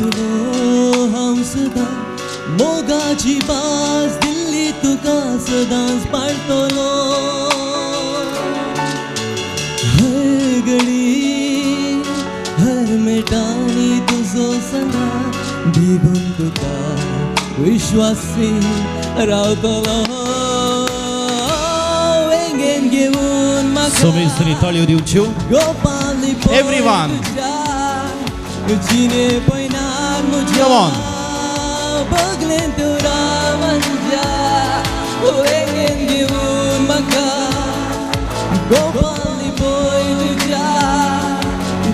ठुलो हांव सदां मोगाची बाज दिल्ली तुका सदांच पाळटलो हर घडी हर मेटांनी तुजो सदा भिगून तुका विश्वासी रावतलो वेंगेन घेवन म्हाका सोमेश्वरी ताळयो दिवच्यो गोपाली Everyone. जिने पयनार म्हज्या Come on. बगलेन तुरा म्हज्या वेंगेन घेवन म्हाका गोपाली पळय तुज्या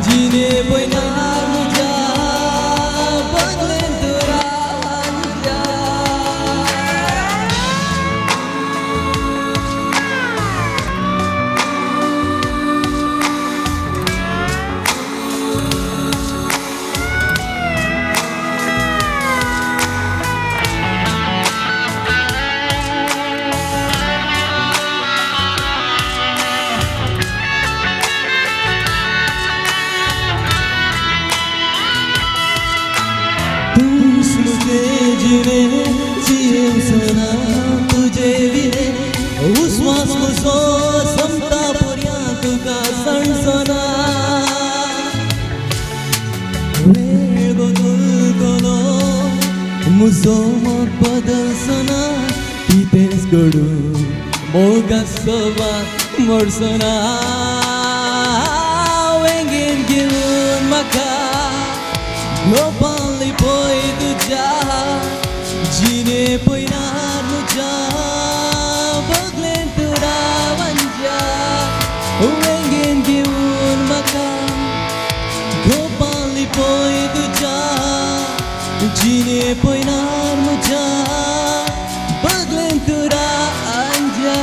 जिने पयनार म्हज्या बगलेन तुरा म्हज्या जिने जिये सना तुझे विने उस्वास म्हजो समता पर्यंत तुका सणसना वेळ बदलतलो म्हजो मत बदलसना कितेंच घडूं मोगा सोबात मरसना वेंगेन घेवन म्हाका गोपाली पळय तुज्या जिने पयनार म्हज्या बगलेन तुरा म्हज्या वेंगेन घेवन म्हाका गोपाली पळय तुज्या जिने पयनार म्हज्या बगलेन तुरा म्हज्या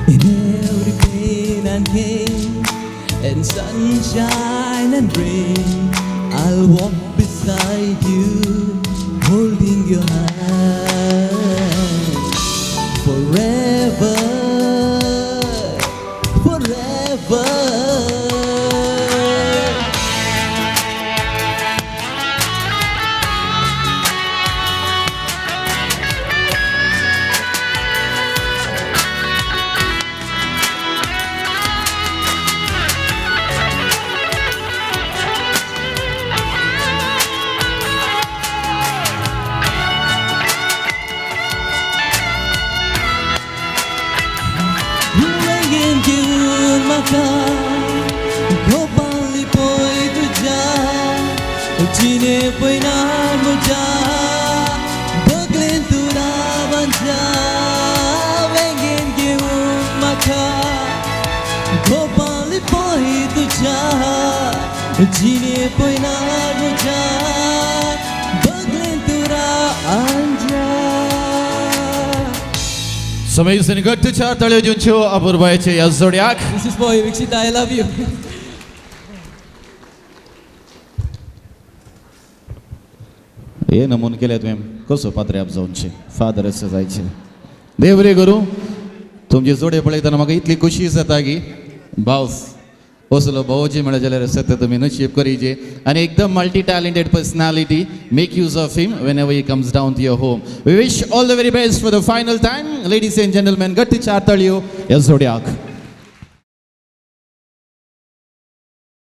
In every pain and gain, and sunshine and rain, I'll walk beside you, holding your hand forever, forever. वेंगेन घेवन म्हाका गोपाली पळय तुज्या जिने पयनार म्हज्या बगलेन तुरा म्हज्या वेंगेन घेवन म्हाका गोपाली पळय तुज्या जिने पयनार म्हज्या बगलेन तुरा म्हज्या सोमेश्वरी गट्टूच्या ताळयो दिवच्यो अपूर्वाचे ह्या जोड्याक This is for you, Vikshita. I love you. हे नमून केले तुवें कसो पात्र्याप जावचे फादर अशें जायचे देव बरें करूं तुमचे जोडे पळयतना म्हाका इतली खुशी जाता की भाव असलो भावजी मेळ्ळे जाल्यार सतत तुमी नशीब करीचे आनी एकदम multi talented personality make use of him whenever he comes down to your home we wish all the very best for the final time ladies and gentleman गट्टी चार ताळयो ह्या जोड्याक